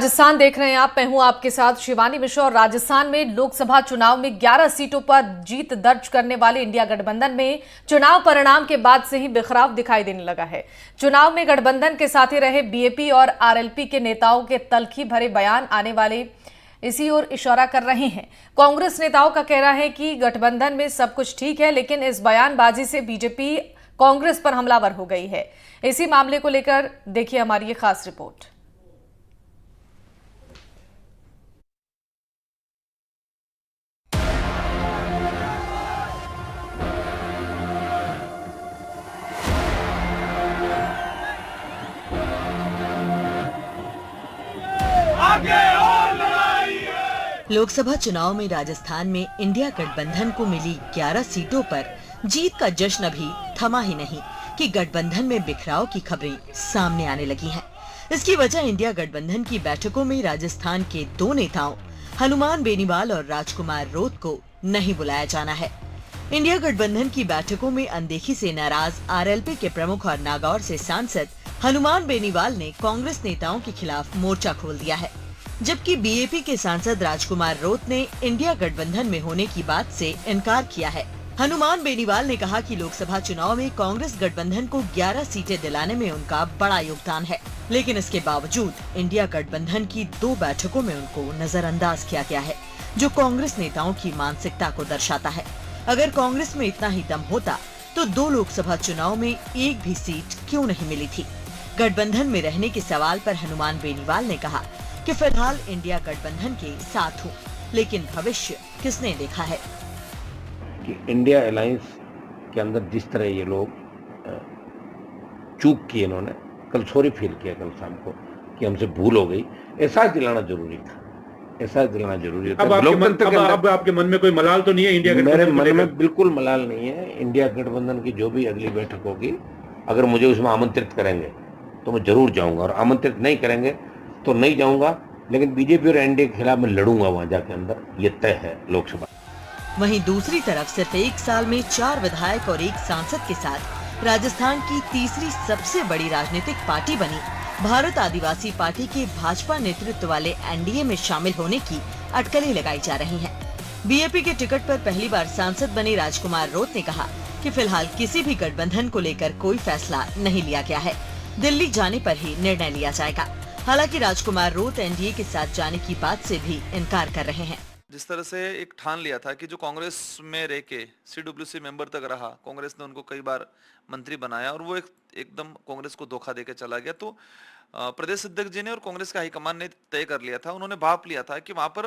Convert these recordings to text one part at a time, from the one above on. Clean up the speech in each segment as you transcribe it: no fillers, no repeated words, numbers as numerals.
राजस्थान देख रहे हैं आप। मैं हूं आपके साथ शिवानी मिश्रा। और राजस्थान में लोकसभा चुनाव में 11 सीटों पर जीत दर्ज करने वाले इंडिया गठबंधन में चुनाव परिणाम के बाद से ही बिखराव दिखाई देने लगा है। चुनाव में गठबंधन के साथ ही रहे बीएपी और आरएलपी के नेताओं के तल्खी भरे बयान आने वाले इसी ओर इशारा कर रहे हैं। कांग्रेस नेताओं का कहना है कि गठबंधन में सब कुछ ठीक है, लेकिन इस बयानबाजी से बीजेपी कांग्रेस पर हमलावर हो गई है। इसी मामले को लेकर देखिए हमारी ये खास रिपोर्ट। लोकसभा चुनाव में राजस्थान में इंडिया गठबंधन को मिली 11 सीटों पर जीत का जश्न अभी थमा ही नहीं कि गठबंधन में बिखराव की खबरें सामने आने लगी हैं। इसकी वजह इंडिया गठबंधन की बैठकों में राजस्थान के दो नेताओं हनुमान बेनीवाल और राजकुमार रोत को नहीं बुलाया जाना है। इंडिया गठबंधन की बैठकों में अनदेखी से नाराज आरएलपी के प्रमुख और नागौर से सांसद हनुमान बेनीवाल ने कांग्रेस नेताओं के खिलाफ मोर्चा खोल दिया है, जबकि बीएपी के सांसद राजकुमार रोत ने इंडिया गठबंधन में होने की बात से इनकार किया है। हनुमान बेनीवाल ने कहा कि लोकसभा चुनाव में कांग्रेस गठबंधन को 11 सीटें दिलाने में उनका बड़ा योगदान है, लेकिन इसके बावजूद इंडिया गठबंधन की 2 बैठकों में उनको नजरअंदाज किया गया है, जो कांग्रेस नेताओं की मानसिकता को दर्शाता है। अगर कांग्रेस में इतना ही दम होता तो 2 लोकसभा चुनाव में एक भी सीट क्यों नहीं मिली थी। गठबंधन में रहने के सवाल पर हनुमान बेनीवाल ने कहा कि फिलहाल इंडिया गठबंधन के साथ हूँ, लेकिन भविष्य किसने देखा है। कि इंडिया अलायंस के अंदर जिस तरह ये लोग चूक की, इन्होंने कल सॉरी फील किया कल शाम को कि हमसे भूल हो गई, एहसास दिलाना जरूरी था। एहसास दिलाना जरूरी था। अब आपके मन में कोई मलाल तो नहीं है इंडिया गठबंधन? मेरे मन में बिल्कुल मलाल नहीं है। इंडिया गठबंधन की जो भी अगली बैठक होगी, अगर मुझे उसमें आमंत्रित करेंगे तो मैं जरूर जाऊंगा, और आमंत्रित नहीं करेंगे तो नहीं जाऊंगा। लेकिन बीजेपी और एनडीए के खिलाफ मैं लड़ूंगा वहां जाके, अंदर ये तय है लोकसभा। वहीं दूसरी तरफ सिर्फ 1 साल में 4 विधायक और 1 सांसद के साथ राजस्थान की तीसरी सबसे बड़ी राजनीतिक पार्टी बनी भारत आदिवासी पार्टी के भाजपा नेतृत्व वाले एनडीए में शामिल होने की अटकलें लगाई जा रही हैं। बीएपी के टिकट पर पहली बार सांसद बने राजकुमार रोत ने कहा कि फिलहाल किसी भी गठबंधन को लेकर कोई फैसला नहीं लिया गया है, दिल्ली जाने पर ही निर्णय लिया जाएगा। हालांकि राजकुमार रोत एनडीए के साथ जाने की बात से भी इनकार कर रहे हैं। जिस तरह से एक ठान लिया था कि जो कांग्रेस में रह के सीडब्ल्यूसी मेंबर तक रहा, कांग्रेस ने उनको कई बार मंत्री बनाया और वो एकदम कांग्रेस को धोखा देके चला गया। तो प्रदेश अध्यक्ष जी ने और कांग्रेस का हाईकमान ने तय कर लिया था, उन्होंने भाप लिया था कि वहां पर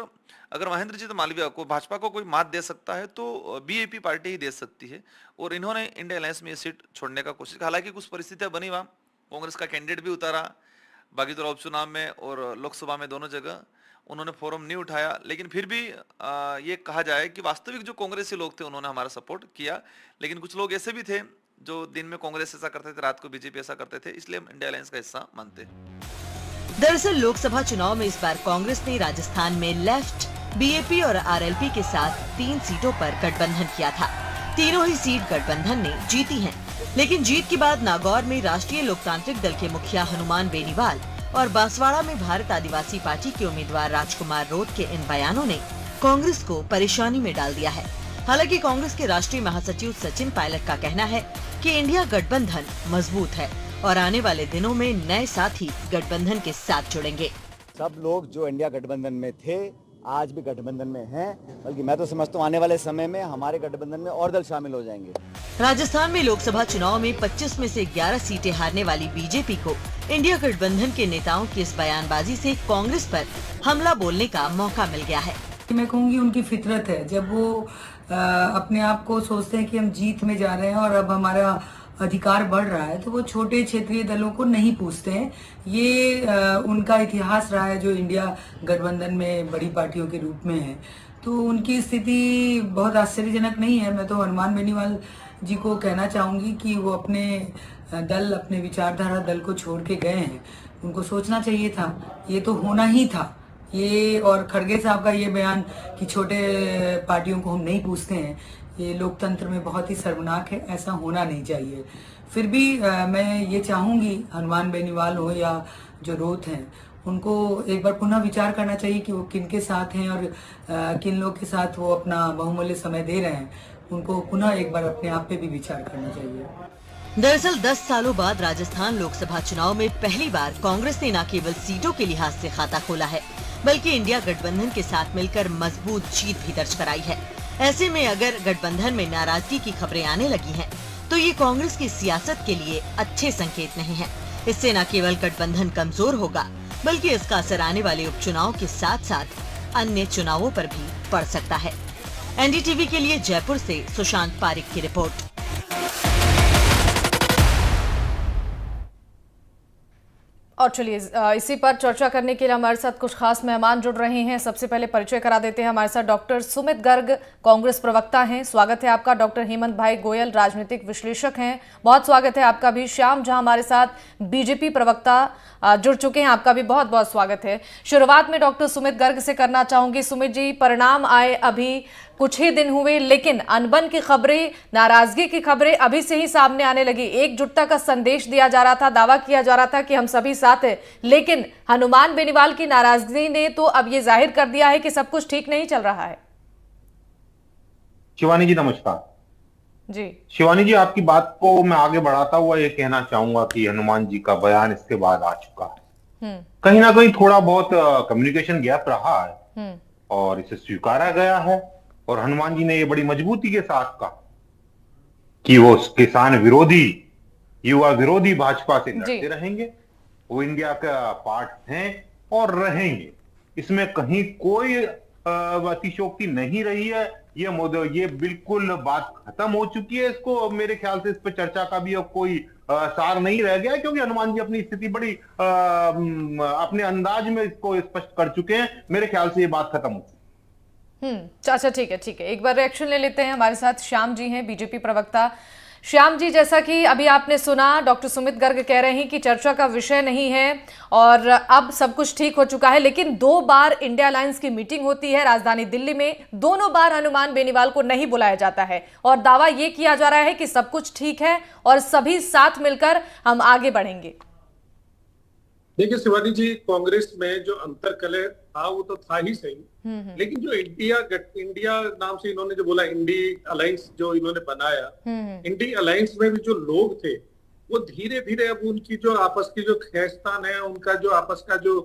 अगर महेंद्रजीत मालवीय को भाजपा को कोई मात दे सकता है तो बीएपी पार्टी ही दे सकती है। और इन्होंने इंडिया अलायंस में ये सीट छोड़ने का कोशिश की। हालांकि कुछ परिस्थितियां बनी, वहां कांग्रेस का कैंडिडेट भी उतारा, बाकी तो उपचुनाव में और लोकसभा में दोनों जगह उन्होंने फोरम नहीं उठाया। लेकिन फिर भी ये कहा जाए कि वास्तविक जो कांग्रेसी लोग थे उन्होंने हमारा सपोर्ट किया। लेकिन कुछ लोग ऐसे भी थे जो दिन में कांग्रेस ऐसा करते थे, रात को बीजेपी ऐसा करते थे, इसलिए हम इंडिया अलायंस का हिस्सा मानते। दरअसल लोकसभा चुनाव में इस बार कांग्रेस ने राजस्थान में लेफ्ट, बीएपी और आरएलपी के साथ 3 सीटों पर गठबंधन किया था। तीनों ही सीट गठबंधन ने जीती हैं। लेकिन जीत के बाद नागौर में राष्ट्रीय लोकतांत्रिक दल के मुखिया हनुमान बेनीवाल और बांसवाड़ा में भारत आदिवासी पार्टी के उम्मीदवार राजकुमार रोत के इन बयानों ने कांग्रेस को परेशानी में डाल दिया है। हालांकि कांग्रेस के राष्ट्रीय महासचिव सचिन पायलट का कहना है कि इंडिया गठबंधन मजबूत है और आने वाले दिनों में नए साथी गठबंधन के साथ जुड़ेंगे। सब लोग जो इंडिया गठबंधन में थे आज भी गठबंधन में हैं, बल्कि मैं तो समझता हूँ आने वाले समय में हमारे गठबंधन में और दल शामिल हो जाएंगे। राजस्थान में लोकसभा चुनाव में 25 में से 11 सीटें हारने वाली बीजेपी को इंडिया गठबंधन के नेताओं की इस बयानबाजी से कांग्रेस पर हमला बोलने का मौका मिल गया है। मैं कहूँगी उनकी फितरत है, जब वो अपने आप को सोचते हैं कि हम जीत में जा रहे हैं और अब हमारा अधिकार बढ़ रहा है, तो वो छोटे क्षेत्रीय दलों को नहीं पूछते हैं। ये उनका इतिहास रहा है जो इंडिया गठबंधन में बड़ी पार्टियों के रूप में है। तो उनकी स्थिति बहुत आश्चर्यजनक नहीं है। मैं तो हनुमान बेनीवाल जी को कहना चाहूँगी कि वो अपने दल, अपने विचारधारा दल को छोड़ के गए हैं। उनको सोचना चाहिए था, ये तो होना ही था। ये और खड़गे साहब का ये बयान कि छोटे पार्टियों को हम नहीं पूछते हैं, ये लोकतंत्र में बहुत ही शर्मनाक है, ऐसा होना नहीं चाहिए। फिर भी मैं ये चाहूँगी हनुमान बेनीवाल हो या जो रोत हैं, उनको एक बार पुनः विचार करना चाहिए कि वो किन के साथ हैं और किन लोग के साथ वो अपना बहुमूल्य समय दे रहे हैं। उनको पुनः एक बार अपने आप पे भी विचार करना चाहिए। दरअसल 10 सालों बाद राजस्थान लोकसभा चुनाव में पहली बार कांग्रेस ने न केवल सीटों के लिहाज से खाता खोला है, बल्कि इंडिया गठबंधन के साथ मिलकर मजबूत जीत भी दर्ज कराई है। ऐसे में अगर गठबंधन में नाराजगी की खबरें आने लगी हैं, तो ये कांग्रेस की सियासत के लिए अच्छे संकेत नहीं है। इससे न केवल गठबंधन कमजोर होगा, बल्कि इसका असर आने वाले उपचुनाव के साथ साथ अन्य चुनावों पर भी पड़ सकता है। एनडीटीवी के लिए जयपुर से सुशांत पारिक की रिपोर्ट। और चलिए इसी पर चर्चा करने के लिए हमारे साथ कुछ खास मेहमान जुड़ रहे हैं। सबसे पहले परिचय करा देते हैं। हमारे साथ डॉक्टर सुमित गर्ग, कांग्रेस प्रवक्ता हैं, स्वागत है आपका। डॉक्टर हेमंत भाई गोयल, राजनीतिक विश्लेषक हैं, बहुत स्वागत है आपका भी। श्याम जहां हमारे साथ बीजेपी प्रवक्ता जुड़ चुके हैं, आपका भी बहुत बहुत स्वागत है। शुरुआत में डॉक्टर सुमित गर्ग से करना चाहूंगी। सुमित जी, परिणाम आए अभी कुछ ही दिन हुए, लेकिन अनबन की खबरें, नाराजगी की खबरें अभी से ही सामने आने लगी। एकजुटता का संदेश दिया जा रहा था, दावा किया जा रहा था कि हम सभी साथ हैं, लेकिन हनुमान बेनीवाल की नाराजगी ने तो अब ये जाहिर कर दिया है कि सब कुछ ठीक नहीं चल रहा है। शिवानी जी नमस्कार। जी शिवानी जी, आपकी बात को मैं आगे बढ़ाता हुआ ये कहना चाहूंगा कि हनुमान जी का बयान इसके बाद आ चुका है। कहीं ना कहीं थोड़ा बहुत कम्युनिकेशन गैप रहा है और इसे स्वीकारा गया है, और हनुमान जी ने ये बड़ी मजबूती के साथ कहा कि वो किसान विरोधी, युवा विरोधी भाजपा से लड़ते रहेंगे, वो इंडिया का पार्ट हैं और रहेंगे। इसमें कहीं कोई अतिशयोक्ति नहीं रही है। ये बिल्कुल बात खत्म हो चुकी है। इसको मेरे ख्याल से इस पर चर्चा का भी अब कोई सार नहीं रह गया, क्योंकि हनुमान जी अपनी स्थिति बड़ी अपने अंदाज में इसको स्पष्ट कर चुके हैं। मेरे ख्याल से ये बात खत्म हो चुकी है। अच्छा, ठीक है, एक बार रिएक्शन ले लेते हैं। हमारे साथ श्याम जी हैं, बीजेपी प्रवक्ता। श्याम जी, जैसा कि अभी आपने सुना, डॉक्टर सुमित गर्ग कह रहे हैं कि चर्चा का विषय नहीं है और अब सब कुछ ठीक हो चुका है, लेकिन 2 बार इंडिया अलायंस की मीटिंग होती है राजधानी दिल्ली में, दोनों बार हनुमान बेनीवाल को नहीं बुलाया जाता है और दावा ये किया जा रहा है कि सब कुछ ठीक है और सभी साथ मिलकर हम आगे बढ़ेंगे। देखिए शिवानी जी, कांग्रेस में जो अंतरकलह था वो तो था ही सही, लेकिन जो इंडिया नाम से इन्होंने जो बोला, इंडी अलायंस जो इन्होंने बनाया, इंडी अलायंस में भी जो लोग थे वो धीरे धीरे अब उनकी जो आपस की जो खींचतान है, उनका जो आपस का जो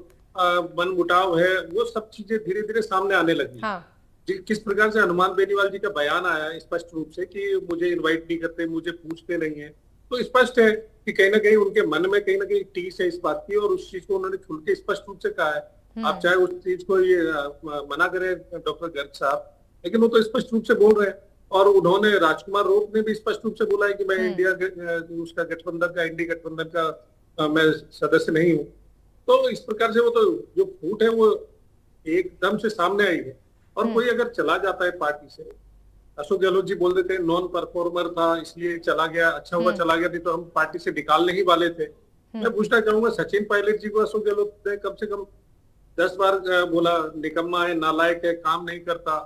मनमुटाव है, वो सब चीजें धीरे धीरे सामने आने लगी। किस प्रकार से हनुमान बेनीवाल जी का बयान आया स्पष्ट रूप से कि मुझे इन्वाइट नहीं करते, मुझे पूछते नहीं है, तो स्पष्ट है कि कहीं ना कहीं उनके मन में कहीं ना कहीं टीस है इस बात की, और उस चीज को उन्होंने खुल के स्पष्ट रूप से कहा है। आप चाहे उस चीज को ये मना करें डॉक्टर गर्ग साहब, लेकिन वो तो स्पष्ट रूप से बोल रहे हैं। और उन्होंने, राजकुमार रोप ने भी स्पष्ट रूप से बोला है कि मैं इंडिया उसका गठबंधन का, इंडी गठबंधन का मैं सदस्य नहीं हूँ। तो इस प्रकार से वो तो जो फूट है वो एकदम से सामने आई है। और कोई अगर चला जाता है पार्टी से, अशोक गहलोत जी बोल देते हैं नॉन परफॉर्मर था इसलिए चला गया, अच्छा हुआ चला गया, नहीं तो हम पार्टी से निकालने ही वाले थे। मैं पूछना चाहूंगा, सचिन पायलट जी को अशोक गहलोत ने कम से कम 10 बार बोला निकम्मा है, नालायक है, काम नहीं करता,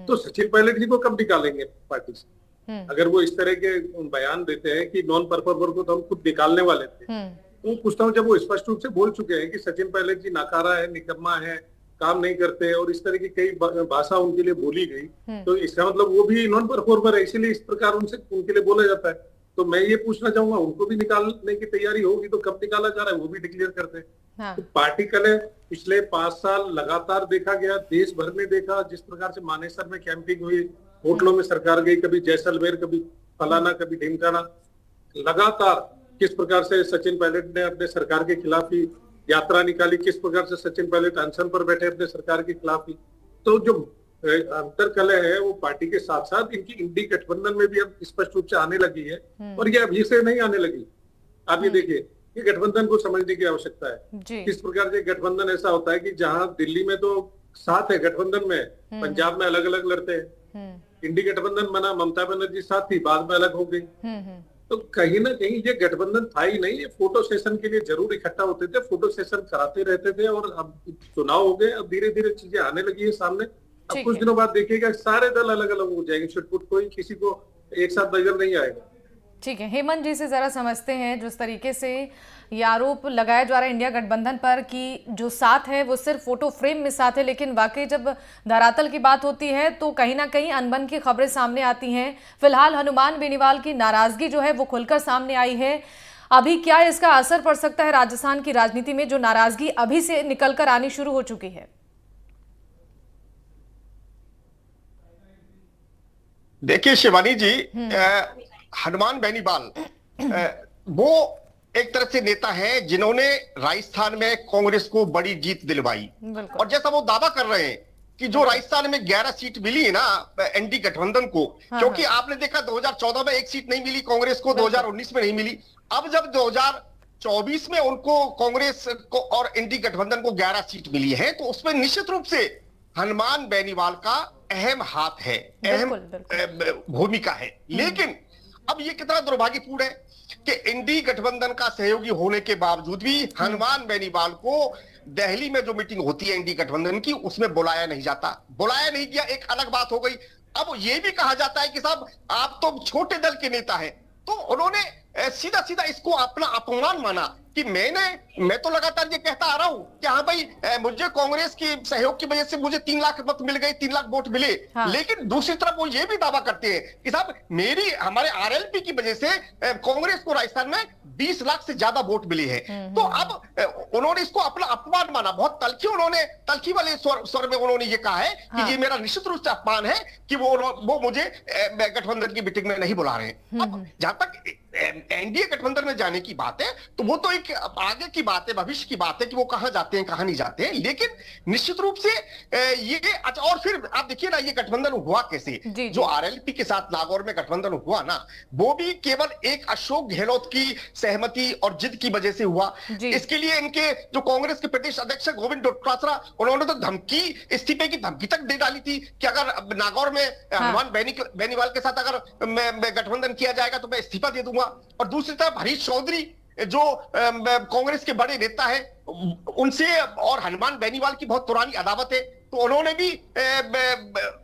तो सचिन पायलट जी को कब निकालेंगे पार्टी से? अगर वो इस तरह के बयान देते हैं कि नॉन परफॉर्मर को तो हम खुद निकालने वाले थे, तो पूछता हूँ, जब वो स्पष्ट रूप से बोल चुके हैं कि सचिन पायलट जी नाकारा है, निकम्मा है, काम नहीं करते, और इस तरह की कई भाषा उनके लिए बोली गई, तो इसका मतलब वो भी नॉन परफॉर्मर है, इसीलिए इस प्रकार उनके लिए बोला जाता है। तो मैं ये पूछना चाहूंगा, उनको भी निकालने की तैयारी होगी तो कब निकाला जा रहा है, वो भी डिक्लेयर करते हैं। तो पार्टी कल पिछले 5 साल लगातार देखा गया, देश भर में देखा, जिस प्रकार से मानेसर में कैंपिंग हुई, होटलों में सरकार गई, कभी जैसलमेर, कभी फलाना, कभी ढिमकाना, लगातार किस प्रकार से सचिन पायलट ने अपने सरकार के खिलाफ ही यात्रा निकाली, किस प्रकार से सचिन पायलट अनशन पर बैठे अपने सरकार के खिलाफ ही। तो जो अंतरकलह है वो पार्टी के साथ साथ इनकी इंडी गठबंधन में भी अब स्पष्ट रूप से आने लगी है, और ये अभी से नहीं आने लगी। आप ये देखिए, ये गठबंधन को समझने की आवश्यकता है। किस प्रकार से गठबंधन ऐसा होता है कि जहां दिल्ली में तो साथ है गठबंधन में, पंजाब में अलग अलग लड़ते हैं। इंडी गठबंधन बना, ममता बनर्जी साथ थी, बाद में अलग हो गई। तो कहीं ना कहीं ये गठबंधन था ही नहीं, ये फोटो सेशन के लिए जरूर इकट्ठा होते थे, फोटो सेशन कराते रहते थे, और अब चुनाव हो गए, अब धीरे धीरे चीजें आने लगी है सामने। अब कुछ दिनों बाद देखिएगा सारे दल अलग अलग हो जाएंगे, छुटपुट, कोई किसी को एक साथ नजर नहीं आएगा। ठीक है, हेमंत जी से जरा समझते हैं, जिस तरीके से ये आरोप लगाया जा रहा है इंडिया गठबंधन पर कि जो साथ है वो सिर्फ फोटो फ्रेम में साथ है, लेकिन वाकई जब धरातल की बात होती है तो कहीं ना कहीं अनबन की खबरें सामने आती हैं। फिलहाल हनुमान बेनीवाल की नाराजगी जो है वो खुलकर सामने आई है। अभी क्या इसका असर पड़ सकता है राजस्थान की राजनीति में, जो नाराजगी अभी से निकलकर आनी शुरू हो चुकी है? देखिए शिवानी जी, हनुमान बेनीवाल वो एक तरह से नेता है जिन्होंने राजस्थान में कांग्रेस को बड़ी जीत दिलवाई, और जैसा वो दावा कर रहे हैं कि जो राजस्थान में 11 सीट मिली है ना एनडी गठबंधन को, क्योंकि आपने देखा 2014 में एक सीट नहीं मिली कांग्रेस को, 2019 में नहीं मिली, अब जब 2024 में उनको कांग्रेस को और एनडी गठबंधन को 11 सीट मिली है, तो उसमें निश्चित रूप से हनुमान बेनीवाल का अहम हाथ है, अहम भूमिका है। लेकिन अब ये कितना दुर्भाग्यपूर्ण है कि एनडी गठबंधन का सहयोगी होने के बावजूद भी हनुमान बेनीवाल को दिल्ली में जो मीटिंग होती है एनडी गठबंधन की, उसमें बुलाया नहीं जाता। बुलाया नहीं गया एक अलग बात हो गई, अब ये भी कहा जाता है कि साहब आप तो छोटे दल के नेता हैं, तो उन्होंने सीधा सीधा इसको अपना अपमान माना कि मैं तो लगातार ये कहता आ रहा हूं कि हाँ भाई मुझे कांग्रेस की सहयोग की वजह से मुझे 3 लाख मत मिल गए, 3 लाख वोट मिले। लेकिन दूसरी तरफ वो ये भी दावा करते हैं कि साहब हमारे आरएलपी की वजह से कांग्रेस को राजस्थान में 20 लाख से ज्यादा वोट मिले हैं। तो अब उन्होंने इसको अपना अपमान माना, बहुत तलखी वाले स्वर में उन्होंने ये कहा है कि ये मेरा निश्चित रूप से अपमान है कि वो मुझे गठबंधन की मीटिंग में नहीं बुला रहे हैं। अब जहां तक एनडीए गठबंधन में जाने की बात है तो वो तो एक आगे की बात है, भविष्य की बात है कि वो कहां जाते हैं कहां नहीं जाते हैं। लेकिन निश्चित रूप से ये अच्छा, और फिर आप देखिए ना ये गठबंधन हुआ कैसे, जो आरएलपी के साथ नागौर में गठबंधन हुआ ना, वो भी केवल एक अशोक गहलोत की सहमति और जिद की वजह से हुआ। इसके लिए इनके जो कांग्रेस के प्रदेश अध्यक्ष गोविंद डोटासरा, उन्होंने तो धमकी, इस्तीफे की धमकी तक दे डाली थी कि अगर नागौर में हनुमान बेनीवाल के साथ अगर गठबंधन किया जाएगा तो मैं इस्तीफा दे दूंगा। और दूसरी तरफ हरीश चौधरी जो कांग्रेस के बड़े नेता है, उनसे और हनुमान बेनीवाल की बहुत पुरानी अदावत है, तो उन्होंने भी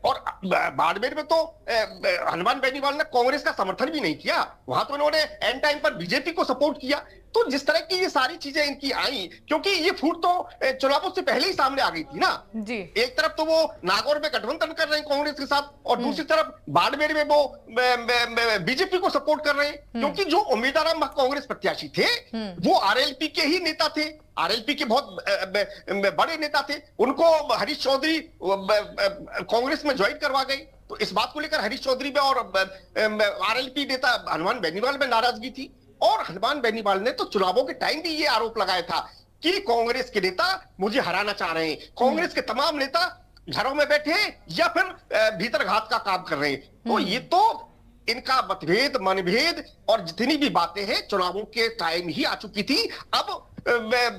और बाड़मेर में तो हनुमान बेनीवाल ने कांग्रेस का समर्थन भी नहीं किया, वहां तो इन्होंने एंड टाइम पर बीजेपी को सपोर्ट किया। तो जिस तरह की ये सारी चीजें इनकी आई, क्योंकि ये फूट तो चुनावों से पहले ही सामने आ गई थी ना जी। एक तरफ तो वो नागौर में गठबंधन कर रहे हैं कांग्रेस के साथ, और दूसरी तरफ बाड़मेर में वो बीजेपी को सपोर्ट कर रहे हैं, क्योंकि जो उम्मीदवार कांग्रेस प्रत्याशी थे वो आरएलपी के ही नेता थे, आरएलपी के बहुत बड़े नेता थे। उनको हरीश चौधरी कांग्रेस में ज्वाइन करवा गई, तो इस बात को लेकर हरीश चौधरी में और आरएलपी नेता हनुमान बेनीवाल में नाराजगी थी। और हनुमान बेनीवाल ने तो चुनावों के टाइम भी ये आरोप लगाया था कि कांग्रेस के नेता मुझे हराना चाह रहे हैं, कांग्रेस के तमाम नेता घरों में बैठे या फिर भीतर घात का काम कर रहे हैं। तो ये तो इनका मतभेद, मनभेद और जितनी भी बातें हैं चुनावों के टाइम ही आ चुकी थी। अब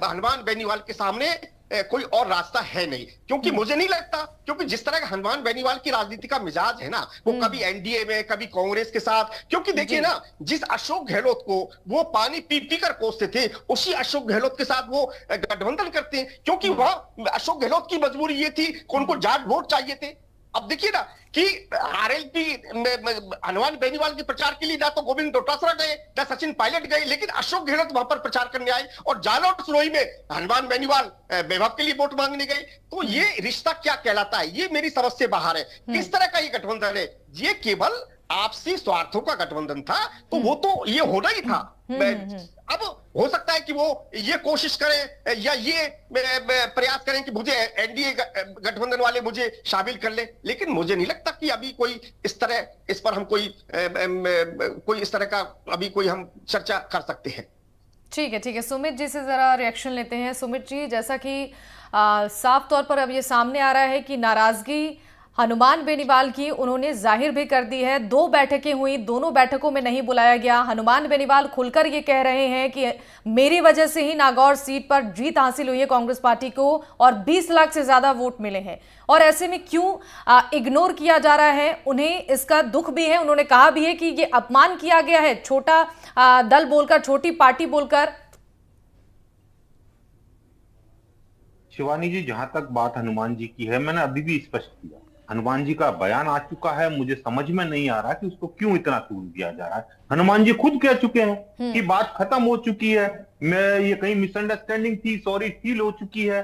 हनुमान बेनीवाल के सामने कोई और रास्ता है नहीं, क्योंकि मुझे नहीं लगता, क्योंकि जिस तरह का हनुमान बेनीवाल की राजनीति का मिजाज है ना, वो कभी एनडीए में कभी कांग्रेस के साथ, क्योंकि देखिए ना जिस अशोक गहलोत को वो पानी पी पी कर कोसते थे, उसी अशोक गहलोत के साथ वो गठबंधन करते हैं, क्योंकि वह अशोक गहलोत की मजबूरी ये थी कि उनको जाट वोट चाहिए थे। अब देखिए ना कि आरएलपी हनुमान बेनीवाल के प्रचार के लिए ना तो गोविंद डोटासरा गए ना सचिन पायलट गए, लेकिन अशोक गहलोत वहां पर प्रचार करने आए, और जालौर सुनोई में हनुमान बेनीवाल वैभव के लिए वोट मांगने गए। तो ये रिश्ता क्या कहलाता है, ये मेरी समझ से बाहर है। किस तरह का ये गठबंधन है, ये केवल आपसी स्वार्थों का गठबंधन था, तो वो तो ये होना ही था। अब हो सकता है कि वो ये कोशिश करें या ये प्रयास करें कि मुझे एनडीए गठबंधन वाले मुझे शामिल कर ले, लेकिन मुझे नहीं लगता कि अभी कोई इस पर हम कोई इस तरह का अभी कोई हम चर्चा कर सकते हैं। ठीक है, सुमित जी से जरा रिएक्शन लेते हैं। सुमित जी, जैसा कि साफ तौर पर अब ये सामने आ रहा है कि नाराजगी हनुमान बेनीवाल की उन्होंने जाहिर भी कर दी है। 2 बैठकें हुई, दोनों बैठकों में नहीं बुलाया गया। हनुमान बेनीवाल खुलकर ये कह रहे हैं कि मेरी वजह से ही नागौर सीट पर जीत हासिल हुई है कांग्रेस पार्टी को और 20 लाख से ज्यादा वोट मिले हैं, और ऐसे में क्यों इग्नोर किया जा रहा है, उन्हें इसका दुख भी है। उन्होंने कहा भी है कि ये अपमान किया गया है, छोटा दल बोलकर, छोटी पार्टी बोलकर। शिवानी जी, जहां तक बात हनुमान जी की है, मैंने अभी भी स्पष्ट किया हनुमान जी का बयान आ चुका है, मुझे समझ में नहीं आ रहा कि उसको क्यों इतना तूल दिया जा रहा है। हनुमान जी खुद कह चुके हैं कि बात खत्म हो चुकी है, मैं ये कहीं मिसअंडरस्टैंडिंग थी, सॉरी फील हो चुकी है,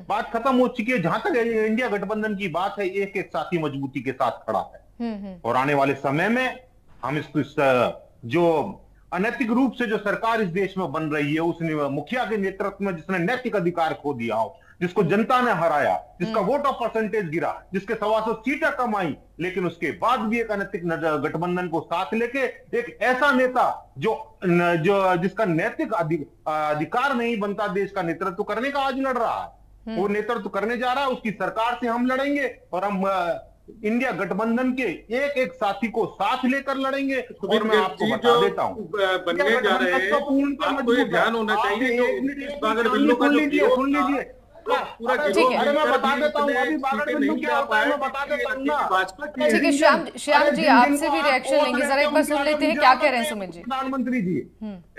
बात खत्म हो चुकी है। जहां तक इंडिया गठबंधन की बात है, एक एक साथी मजबूती के साथ खड़ा है और आने वाले समय में हम इसको जो अनैतिक रूप से जो सरकार इस देश में बन रही है, उसने मुखिया के नेतृत्व में जिसने नैतिक अधिकार खो दिया हो, जिसको जनता ने हराया, जिसका वोट ऑफ परसेंटेज गिरा, जिसके 125 सीटें कम आई, लेकिन उसके बाद भी एक अनैतिक गठबंधन को साथ लेके एक ऐसा नेता जो जिसका नैतिक अधिकार नहीं बनता देश का नेतृत्व करने का, आज लड़ रहा है। वो नेतृत्व करने जा रहा है, उसकी सरकार से हम लड़ेंगे और हम इंडिया गठबंधन के एक एक साथी को साथ लेकर लड़ेंगे। और मैं आपको बता देता हूँ, बनने जा रहे हैं, आपको ये ध्यान होना चाहिए जो बागड़ बिल्लों का जो सुन लीजिए पूरा अरे मैं बता देता हूँ, अभी बागड़ बिल्लू क्या होता है मैं बता देता हूँ ना। भाजपा की ठीक है श्याम जी, आपसे भी रिएक्शन लेंगे, जरा एक बार सुन लेते हैं क्या कह रहे हैं सुमित जी। प्रधानमंत्री जी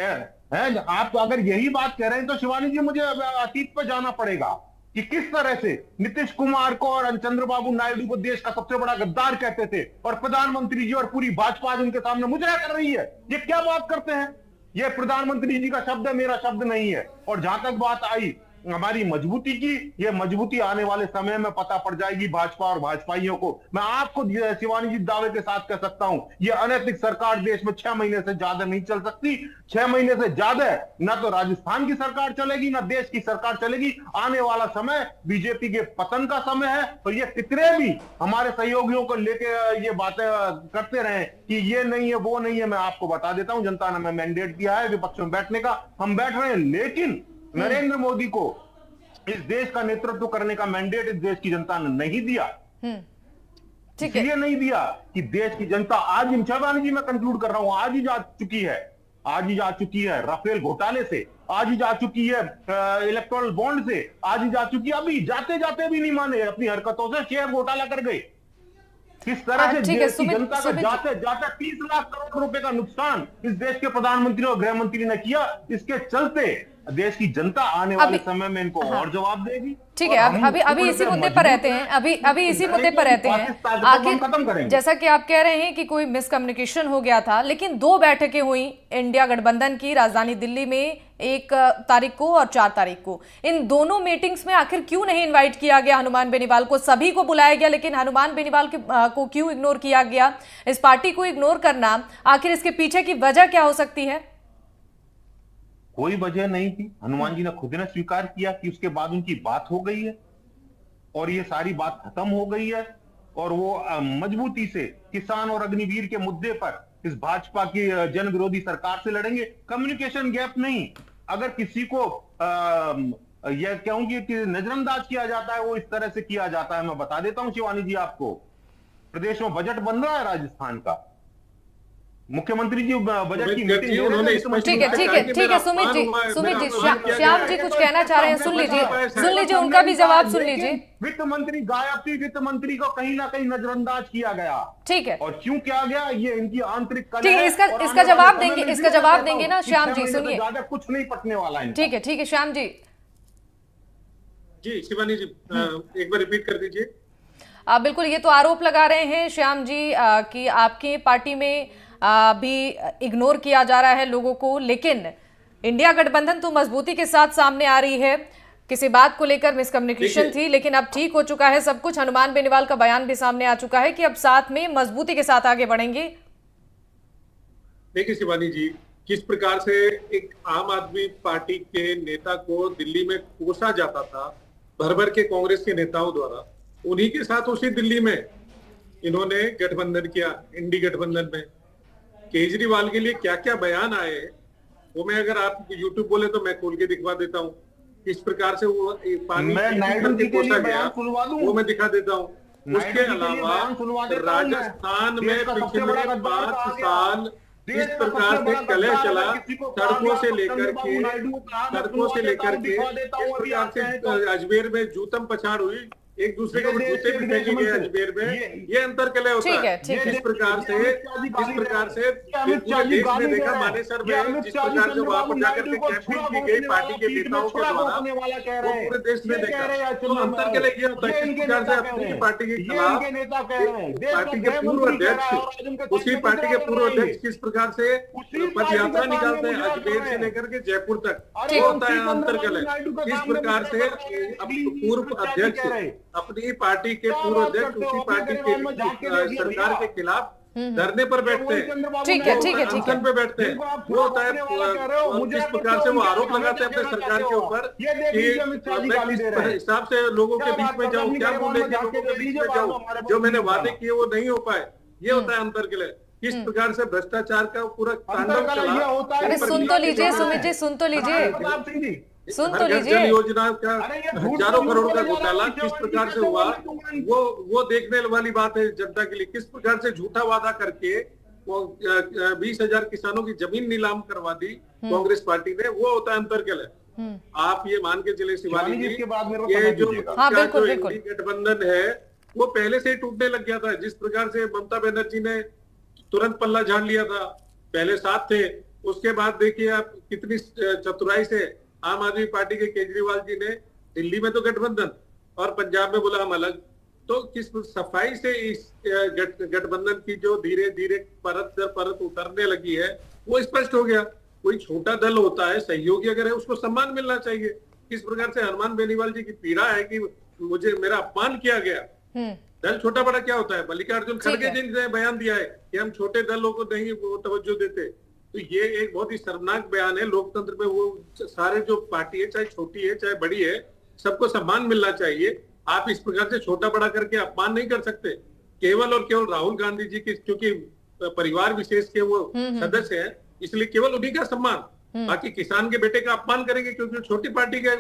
हैं, आप अगर यही बात कह रहे हैं तो शिवानी जी मुझे अतीत पर जाना पड़ेगा कि किस तरह से नीतीश कुमार को और चंद्रबाबू नायडू को देश का सबसे बड़ा गद्दार कहते थे और प्रधानमंत्री जी और पूरी भाजपा आज उनके सामने मुजरा कर रही है। ये क्या बात करते हैं? ये प्रधानमंत्री जी का शब्द है, मेरा शब्द नहीं है। और जहां तक बात आई हमारी मजबूती की, ये मजबूती आने वाले समय में पता पड़ जाएगी भाजपा और भाजपाइयों को। मैं आपको शिवानी जी दावे के साथ कह सकता हूं, ये अनैतिक सरकार देश में 6 महीने से ज्यादा नहीं चल सकती। 6 महीने से ज्यादा ना तो राजस्थान की सरकार चलेगी, ना देश की सरकार चलेगी। आने वाला समय बीजेपी के पतन का समय है। तो ये कितने भी हमारे सहयोगियों को लेके ये बातें करते रहे कि ये नहीं है वो नहीं है, मैं आपको बता देता हूं, जनता ने हमें मैंडेट दिया है विपक्ष में बैठने का, हम बैठ रहे हैं। लेकिन नरेंद्र मोदी को इस देश का नेतृत्व करने का मैंडेट इस देश की जनता ने नहीं दिया। ठीक है, इसलिए नहीं दिया कि देश की जनता आज शिवानी जी, मैं कंक्लूड कर रहा हूं, आज ही जा चुकी है, आज ही जा चुकी है राफेल घोटाले से, आज ही जा चुकी है इलेक्टोरल बॉन्ड से, आज ही जा चुकी है। अभी जाते जाते भी नहीं माने, अपनी हरकतों से शेयर घोटाला कर गए। किस तरह से देश की जनता का जाते जाते 30 लाख करोड़ रुपए का नुकसान इस देश के प्रधानमंत्री और गृह मंत्री ने किया, इसके चलते देश की जनता आने वाले समय में इनको और जवाब देगी। ठीक है, अभी इसी मुद्दे पर रहते हैं, अभी इसी मुद्दे पर रहते हैं। आखिर जैसा कि आप कह रहे हैं कि कोई मिसकम्युनिकेशन हो गया था, लेकिन 2 बैठकें हुई इंडिया गठबंधन की राजधानी दिल्ली में, 1 तारीख को और 4 तारीख को। इन दोनों मीटिंग्स में आखिर क्यों नहीं इनवाइट किया गया हनुमान बेनीवाल को? सभी को बुलाया गया, लेकिन हनुमान बेनीवाल को क्यों इग्नोर किया गया? इस पार्टी को इग्नोर करना, आखिर इसके पीछे की वजह क्या हो सकती है? कोई वजह नहीं थी। हनुमान जी ने खुद ने स्वीकार किया कि उसके बाद उनकी बात हो गई है और ये सारी बात खत्म हो गई है और वो मजबूती से किसान और अग्निवीर के मुद्दे पर इस भाजपा की जन विरोधी सरकार से लड़ेंगे। कम्युनिकेशन गैप नहीं। अगर किसी को यह कहूंगी कि नजरअंदाज किया जाता है, वो इस तरह से किया जाता है। मैं बता देता हूं शिवानी जी आपको, प्रदेश में बजट बन रहा है राजस्थान का, मुख्यमंत्री जी बजट की मीटिंग उन्होंने, ठीक है सुमित जी, श्याम जी कुछ कहना चाह रहे हैं, सुन लीजिए उनका भी जवाब सुन लीजिए। वित्त मंत्री गायब थी, वित्त मंत्री को कहीं ना कहीं नजरअंदाज किया गया। ठीक है, और क्यों किया गया, ये इनकी आंतरिक कलह है। इसका जवाब देंगे ना श्याम जी, सुनिए। ज्यादा कुछ नहीं पटने वाला है। ठीक है श्याम जी। जी शिवानी जी, एक बार रिपीट कर दीजिए। बिल्कुल, ये तो आरोप लगा रहे हैं श्याम जी कि आपकी पार्टी में भी इग्नोर किया जा रहा है लोगों को, लेकिन इंडिया गठबंधन तो मजबूती के साथ सामने आ रही है। किसी बात को लेकर मिसकम्युनिकेशन थी, लेकिन अब ठीक हो चुका है सब कुछ। हनुमान बेनीवाल का बयान भी सामने आ चुका है कि अब साथ में मजबूती के साथ आगे बढ़ेंगे। देखिए शिवानी जी, किस प्रकार से एक आम आदमी पार्टी के नेता को दिल्ली में कोसा जाता था भर भर के कांग्रेस के नेताओं द्वारा, उन्हीं के साथ उसी दिल्ली में इन्होंने गठबंधन किया। इंडी गठबंधन में केजरीवाल के लिए क्या क्या बयान आए, वो मैं अगर आप यूट्यूब बोले तो मैं खोल के दिखवा देता हूँ। किस प्रकार से वो पानी कोसा गया वो मैं दिखा देता हूँ। उसके अलावा राजस्थान में पिछले 5 साल इस प्रकार से कलह चला, सड़कों से लेकर के इस प्रकार से अजमेर में जूतम पछाड़ हुई, एक दूसरे को जूते भी फेंकेंगे अजमेर में, ये अंतर कलह होता है। इस प्रकार से पूरे देश में देखा, मानेसर में जिस प्रकार से वहां पर जाकर के कैंपिंग की गई पार्टी के नेताओं के द्वारा, वो पूरे देश में देखा। तो अंतर कलह ये होता है, किस प्रकार से अपनी पार्टी के खिलाफ पार्टी के पूर्व अध्यक्ष, उसी पार्टी के पूर्व अध्यक्ष किस प्रकार से पद यात्रा निकालते हैं अजमेर से लेकर के जयपुर तक, वो होता है अंतर कलह। किस प्रकार से पूर्व अध्यक्ष अपनी पार्टी के पूर्व अध्यक्ष उसी पार्टी के सरकार के खिलाफ धरने पर बैठते हैं, ठीक है, ठीक है, ठीक है, पे बैठते हैं, वो होता है। किस प्रकार से वो आरोप लगाते हैं अपने सरकार के ऊपर कि मैं किस हिसाब से लोगों के बीच में जाऊं, क्या बोले कि लोगों के बीच में जाऊं, जो मैंने वादे किए वो नहीं हो पाए, ये होता है अंतर के लिए। किस प्रकार से भ्रष्टाचार का पूरा तांडव चला। अरे सुन तो लीजिए सुमित जी, सुन तो लीजिए, सुन तो लीजिए। योजना का हजारों करोड़ का घोटाला किस प्रकार से हुआ, वो देखने वाली बात है जनता के लिए। किस प्रकार से झूठा वादा करके वो 20,000 किसानों की जमीन नीलाम करवा दी कांग्रेस पार्टी ने, वो होता है अंतर के लिए। आप ये मान के चले शिवानी जी, ये जो गठबंधन है वो पहले से ही टूटने लग गया था। जिस प्रकार से ममता बनर्जी ने तुरंत पल्ला झाड़ लिया था, पहले साथ थे, उसके बाद देखिए आप कितनी चतुराई से आम आदमी पार्टी के केजरीवाल जी ने दिल्ली में तो गठबंधन और पंजाब में बोला हम अलग, तो किस सफाई से इस गठबंधन की जो धीरे धीरे परत दर परत उतरने लगी है वो स्पष्ट हो गया। कोई छोटा दल होता है, सहयोगी अगर है, उसको सम्मान मिलना चाहिए। किस प्रकार से हनुमान बेनीवाल जी की पीड़ा है कि मुझे मेरा अपमान किया गया। दल छोटा बड़ा क्या होता है? मल्लिकार्जुन खड़गे जी ने बयान दिया है कि हम छोटे दलों को नहीं वो तवज्जो देते, तो ये एक बहुत ही शर्मनाक बयान है। लोकतंत्र में वो सारे जो पार्टी है, चाहे छोटी है चाहे बड़ी है, सबको सम्मान मिलना चाहिए। आप इस प्रकार से छोटा बड़ा करके अपमान नहीं कर सकते। केवल और केवल राहुल गांधी जी के क्योंकि परिवार विशेष के वो सदस्य हैं, इसलिए केवल उन्हीं का सम्मान, बाकी किसान के बेटे का अपमान करेंगे क्योंकि छोटी पार्टी के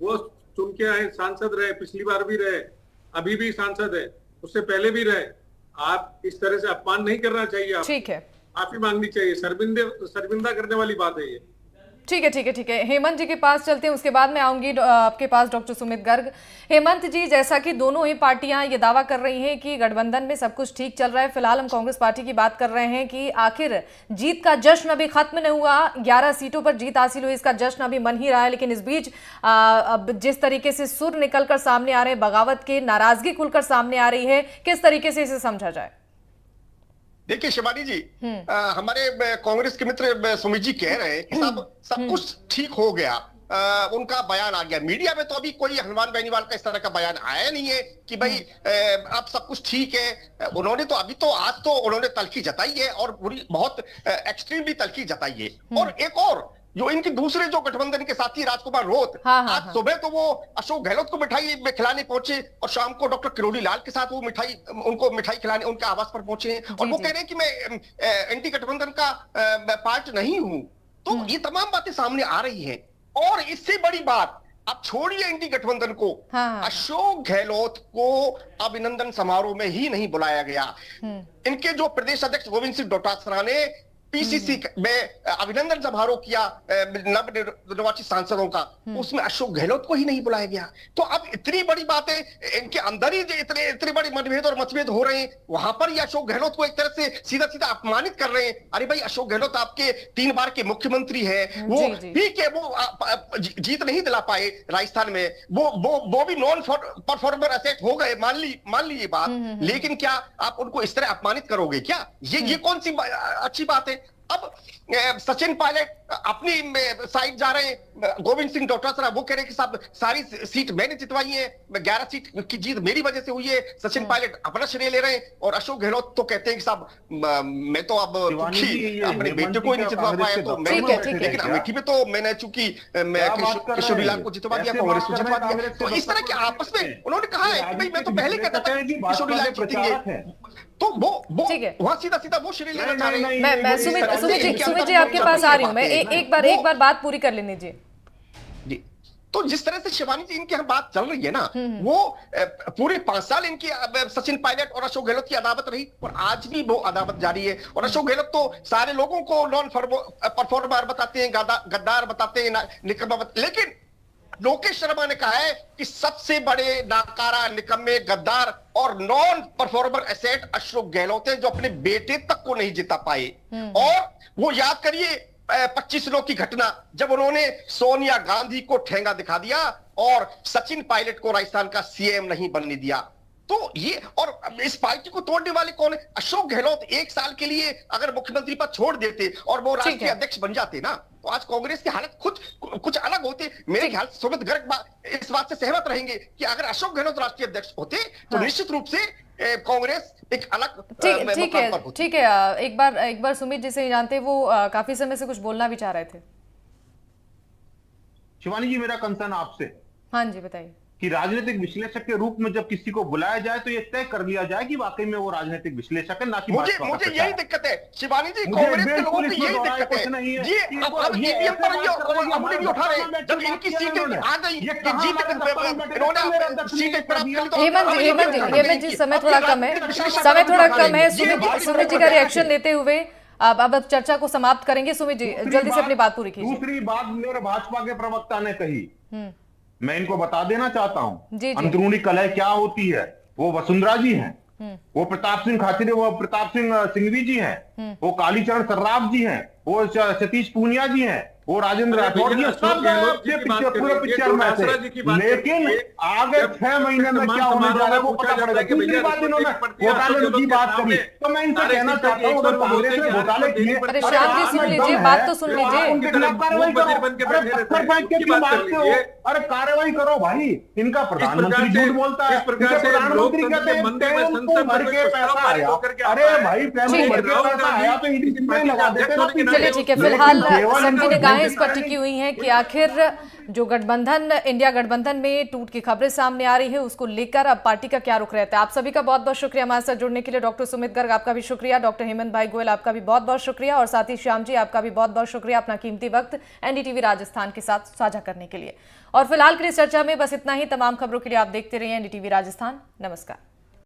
वो चुन के आए, सांसद रहे, पिछली बार भी रहे, अभी भी सांसद है, उससे पहले भी रहे। आप इस तरह से अपमान नहीं करना चाहिए। ठीक है, माफी मांगनी चाहिए। शर्मिंदा करने वाली बात है ये। ठीक है, ठीक है, ठीक है। हेमंत जी के पास चलते हैं, उसके बाद मैं आऊंगी आपके पास डॉक्टर सुमित गर्ग। हेमंत जी, जैसा कि दोनों ही पार्टियां ये दावा कर रही हैं कि गठबंधन में सब कुछ ठीक चल रहा है, फिलहाल हम कांग्रेस पार्टी की बात कर रहे हैं कि आखिर जीत का जश्न अभी खत्म नहीं हुआ, 11 सीटों पर जीत हासिल हुई, इसका जश्न अभी मन ही रहा है। लेकिन इस बीच अब जिस तरीके से सुर निकलकर सामने आ रहे हैं, बगावत के, नाराजगी खुलकर सामने आ रही है, किस तरीके से इसे समझा जाए? देखिए शिवानी जी, हमारे कांग्रेस के मित्र सुमित जी कह रहे हैं कि सब कुछ ठीक हो गया, उनका बयान आ गया। मीडिया में तो अभी कोई हनुमान बेनीवाल का इस तरह का बयान आया नहीं है कि भाई अब सब कुछ ठीक है। उन्होंने तो अभी तो आज तो उन्होंने तल्खी जताई है और बहुत एक्सट्रीमली तल्खी जताई है। और एक और जो इनके दूसरे जो गठबंधन के साथी राजकुमार रोत, आज सुबह तो वो अशोक गहलोत को मिठाई में खिलाने पहुंचे और शाम को डॉक्टर किरोड़ी लाल के साथ वो उनको मिठाई खिलाने उनके आवास पर पहुंचे हैं और वो कह रहे हैं कि मैं एंटी गठबंधन का पार्ट नहीं हूं। तो ये तमाम बातें सामने आ रही हैं। और इससे बड़ी बात, अब छोड़िए एंटी गठबंधन को, अशोक गहलोत को अभिनंदन समारोह में ही नहीं बुलाया गया। इनके जो प्रदेश अध्यक्ष गोविंद सिंह डोटासरा ने पीसीसी में अभिनंदन समारोह किया नवनिर्वाचित सांसदों का, उसमें अशोक गहलोत को ही नहीं बुलाया गया। तो अब इतनी बड़ी बातें, इनके अंदर ही इतने बड़े मतभेद और मतभेद हो रहे हैं, वहां पर ये अशोक गहलोत को एक तरह से सीधा सीधा अपमानित कर रहे हैं। अरे भाई, अशोक गहलोत आपके 3 बार के मुख्यमंत्री है, वो ठीक है, वो जीत नहीं दिला पाए राजस्थान में, वो भी नॉन परफॉर्मर एसेट हो गए, मान ली ये बात, लेकिन क्या आप उनको इस तरह अपमानित करोगे क्या? ये कौन सी अच्छी बात है? अब सचिन पायलट अपनी साइड जा रहे हैं, गोविंद सिंह डोटासरा वो कह रहे हैं कि साहब सारी सीट मैंने जितवाई है, 11 सीट की जीत मेरी वजह से हुई है। सचिन पायलट अपना श्रेय ले रहे हैं और अशोक गहलोत तो कहते हैं कि साहब मैं तो अब अपने बेटे को ही नहीं जितवा पाया, तो मैं लेकिन अमेठी में तो मैंने चूंकि किशोरी लाल को जितवा दिया, कांग्रेस को जितवा दिया। तो इस तरह के आपस में उन्होंने कहा है कि भाई मैं तो पहले कहता था किशोरी लाल जीतेंगे, तो वो वहां सीधा सीधा वो श्रेय लेना चाह रहे हैं। मैं सुमित जी आपके पास आ रही हूँ, मैं एक बार बात पूरी कर लेने जी। तो जिस तरह से शिवानी जी इनकी यहाँ बात चल रही है ना, वो पूरे 5 साल इनकी सचिन पायलट और अशोक गहलोत की अदावत रही और आज भी वो अदावत जारी है। और अशोक गहलोत तो सारे लोगों को नॉन परफॉर्मर बताते हैं, गद्दार बताते हैं, लेकिन लोकेश शर्मा ने कहा है कि सबसे बड़े नाकारा, निकम्मे, गद्दार और non performer asset Ashok Gehlot है, जो अपने बेटे तक को नहीं जिता पाए। और वो याद करिए 25 की घटना, जब उन्होंने सोनिया गांधी को ठेंगा दिखा दिया और सचिन पायलट को राजस्थान का सीएम नहीं बनने दिया। तो ये, और इस पार्टी को तोड़ने वाले कौन है? अशोक गहलोत 1 साल के लिए अगर मुख्यमंत्री पद छोड़ देते और वो राष्ट्रीय अध्यक्ष बन जाते ना, तो आज कांग्रेस की हालत खुद कुछ अलग होती। मेरे ख्याल से सुमित गर्ग इस बात से सहमत रहेंगे कि अगर अशोक गहलोत राष्ट्रीय अध्यक्ष होते तो निश्चित रूप से कांग्रेस एक अलग ठीक है। एक बार सुमित जी से जानते, वो काफी समय से कुछ बोलना भी चाह रहे थे। शिवानी जी, मेरा कंसर्न आपसे, हाँ जी बताइए, कि राजनीतिक विश्लेषक के रूप में जब किसी को बुलाया जाए तो ये तय कर लिया जाए कि वाकई में वो राजनीतिक विश्लेषक है, ना कि मुझे यही दिक्कत है शिवानी जी, कांग्रेस के लोगों की यही दिक्कत है जी। अब ईवीएम पर अंगुली नहीं उठा रहे, जब इनकी सीटें आ गई, हेमंत जी समय थोड़ा कम है। सुमित जी का रिएक्शन लेते हुए अब चर्चा को समाप्त करेंगे। सुमित जी जल्दी से अपनी बात पूरी कीजिए। दूसरी बात मेरे भाजपा के प्रवक्ता ने कही, मैं इनको बता देना चाहता हूं अंदरूनी कलह क्या होती है। वो वसुंधरा जी हैं, वो प्रताप सिंह खाचरे, वो प्रताप सिंह सिंघवी जी हैं, वो कालीचरण सर्राफ जी हैं, वो सतीश पूनिया जी हैं, वो राजेंद्र राठौर जी, सब पूरे पिक्चर में थे। लेकिन आगे 6 महीने में क्या होने जा रहा है वो पता पड़ेगा। दूसरी बात, इन्होंने घोटाले की बात करी, तो मैं इनसे कहना चाहता हूँ, अगर कांग्रेस ने घोटाले किए, सुन लीजिए, बात तो सुन लीजिए। उनके खिलाफ कार्रवाई करो, पत्थर फेंक के क्यों मारते हो? अरे कार्रवाई करो भाई। इनका प्रधानमंत्री झूठ बोलता है, प्रधानमंत्री कहते हैं भर के पैसा आया। अरे भाई भर के पैसा आया तो इनमें लगा देते। चलिए ठीक है, फिलहाल सबकी निगाहें इस पर टिकी हुई हैं कि आखिर जो गठबंधन, इंडिया गठबंधन में टूट की खबरें सामने आ रही है, उसको लेकर अब पार्टी का क्या रुख रहता है। आप सभी का बहुत बहुत शुक्रिया हमारे साथ जुड़ने के लिए। डॉक्टर सुमित गर्ग आपका भी शुक्रिया, डॉक्टर हेमंत भाई गोयल आपका भी बहुत बहुत शुक्रिया, और साथ ही श्याम जी आपका भी बहुत बहुत शुक्रिया अपना कीमती वक्त एनडीटीवी राजस्थान के साथ साझा करने के लिए। और फिलहाल के लिए चर्चा में बस इतना ही। तमाम खबरों के लिए आप देखते रहिए एनडीटीवी राजस्थान। नमस्कार।